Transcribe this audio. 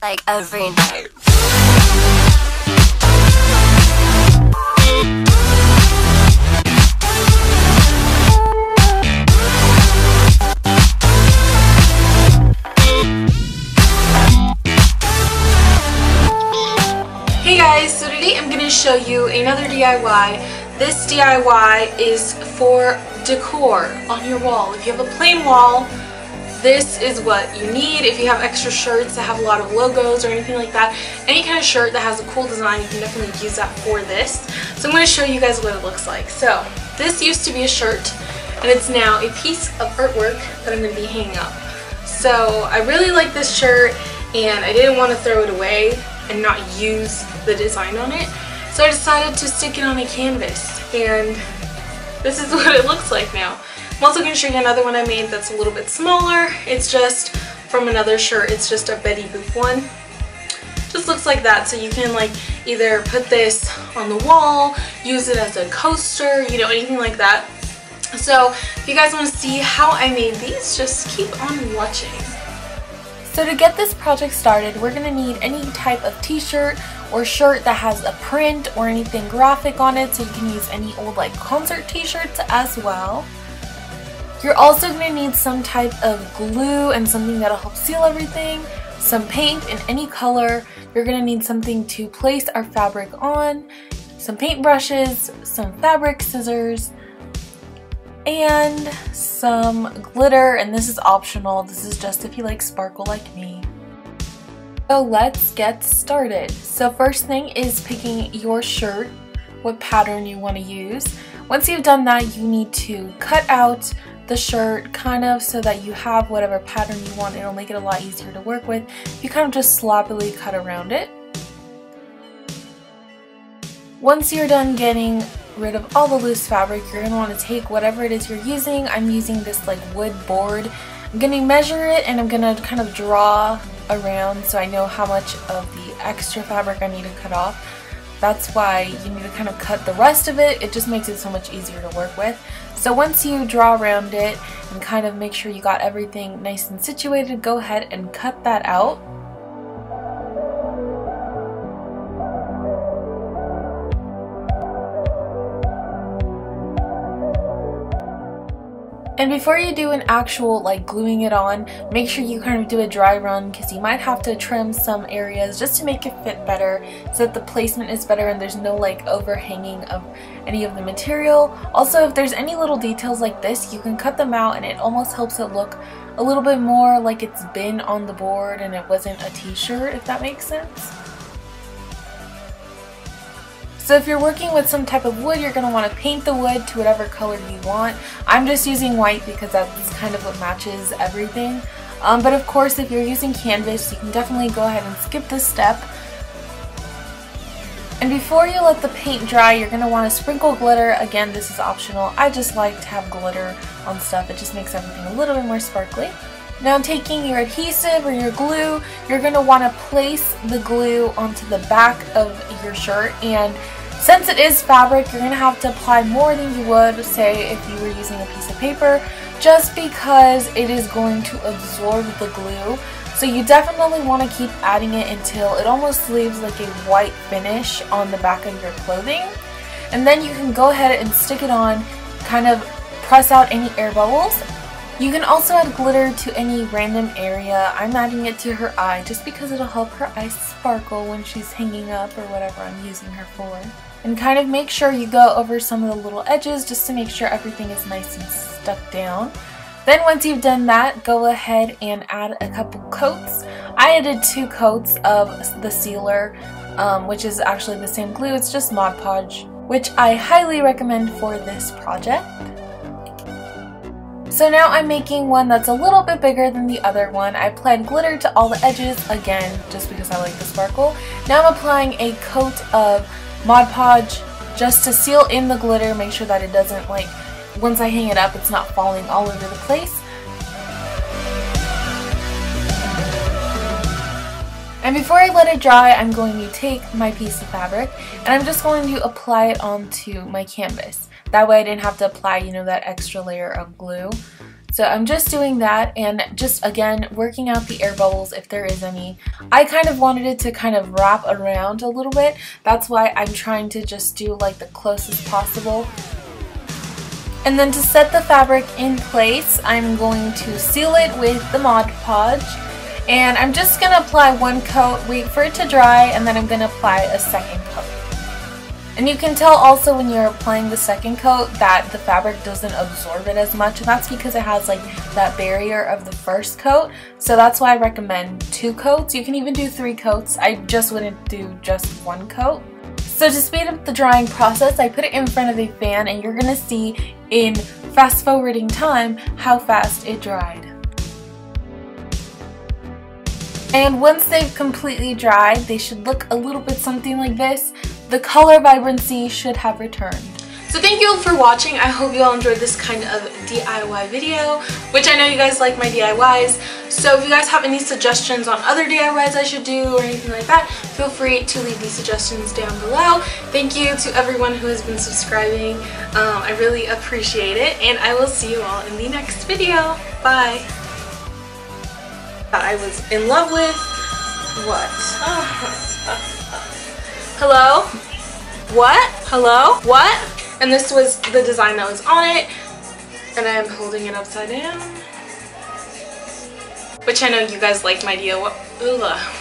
like every night. Hey guys, so today I'm going to show you another DIY. This DIY is for decor on your wall. If you have a plain wall, this is what you need. If you have extra shirts that have a lot of logos or anything like that, any kind of shirt that has a cool design, you can definitely use that for this. So I'm going to show you guys what it looks like. So this used to be a shirt, and it's now a piece of artwork that I'm going to be hanging up. So I really like this shirt, and I didn't want to throw it away and not use the design on it. So I decided to stick it on a canvas, and this is what it looks like now. I'm also going to show you another one I made that's a little bit smaller. It's just from another shirt. It's just a Betty Boop one. Just looks like that. So you can like either put this on the wall, use it as a coaster, you know, anything like that. So if you guys want to see how I made these, just keep on watching. So to get this project started, we're going to need any type of t-shirt or shirt that has a print or anything graphic on it, so you can use any old like concert t-shirts as well. You're also going to need some type of glue and something that'll help seal everything, some paint in any color. You're going to need something to place our fabric on, some paint brushes, some fabric scissors, and some glitter, and this is optional. This is just if you like sparkle like me. So let's get started. So first thing is picking your shirt, what pattern you want to use. Once you've done that, you need to cut out the shirt kind of so that you have whatever pattern you want. It'll make it a lot easier to work with. You kind of just sloppily cut around it. Once you're done getting rid of all the loose fabric, you're going to want to take whatever it is you're using. I'm using this like wood board. I'm going to measure it, and I'm going to kind of draw around so I know how much of the extra fabric I need to cut off. That's why you need to kind of cut the rest of it. It just makes it so much easier to work with. So once you draw around it and kind of make sure you got everything nice and situated, go ahead and cut that out. And before you do an actual like gluing it on, make sure you kind of do a dry run, because you might have to trim some areas just to make it fit better so that the placement is better and there's no like overhanging of any of the material. Also, if there's any little details like this, you can cut them out, and it almost helps it look a little bit more like it's been on the board and it wasn't a t-shirt, if that makes sense. So if you're working with some type of wood, you're going to want to paint the wood to whatever color you want. I'm just using white because that's kind of what matches everything. But of course, if you're using canvas, you can definitely go ahead and skip this step. And before you let the paint dry, you're going to want to sprinkle glitter. Again, this is optional. I just like to have glitter on stuff. It just makes everything a little bit more sparkly. Now taking your adhesive or your glue, you're going to want to place the glue onto the back of your shirt, and since it is fabric, you're going to have to apply more than you would, say, if you were using a piece of paper, just because it is going to absorb the glue. So you definitely want to keep adding it until it almost leaves like a white finish on the back of your clothing. And then you can go ahead and stick it on, kind of press out any air bubbles. You can also add glitter to any random area. I'm adding it to her eye just because it'll help her eye sparkle when she's hanging up or whatever I'm using her for. And kind of make sure you go over some of the little edges just to make sure everything is nice and stuck down. Then once you've done that, go ahead and add a couple coats. I added 2 coats of the sealer, which is actually the same glue. It's just Mod Podge, which I highly recommend for this project. So now I'm making one that's a little bit bigger than the other one. I applied glitter to all the edges, again, just because I like the sparkle. Now I'm applying a coat of Mod Podge just to seal in the glitter, make sure that it doesn't, like, once I hang it up, it's not falling all over the place. And before I let it dry, I'm going to take my piece of fabric and I'm just going to apply it onto my canvas. That way I didn't have to apply, you know, that extra layer of glue. So I'm just doing that and just again working out the air bubbles if there is any. I kind of wanted it to kind of wrap around a little bit. That's why I'm trying to just do like the closest possible. And then to set the fabric in place, I'm going to seal it with the Mod Podge. And I'm just going to apply one coat, wait for it to dry, and then I'm going to apply a second coat. And you can tell also when you're applying the second coat that the fabric doesn't absorb it as much, and that's because it has like that barrier of the first coat. So that's why I recommend 2 coats. You can even do 3 coats. I just wouldn't do just 1 coat. So to speed up the drying process, I put it in front of a fan, and you're going to see in fast forwarding time how fast it dried. And once they've completely dried, they should look a little bit something like this. The color vibrancy should have returned. So thank you all for watching. I hope you all enjoyed this kind of DIY video, which I know you guys like my DIYs. So if you guys have any suggestions on other DIYs I should do or anything like that, feel free to leave these suggestions down below. Thank you to everyone who has been subscribing. I really appreciate it, and I will see you all in the next video. Bye. I was in love with what? Hello? What? Hello? What? And this was the design that was on it, and I'm holding it upside down, which I know you guys liked my DIY.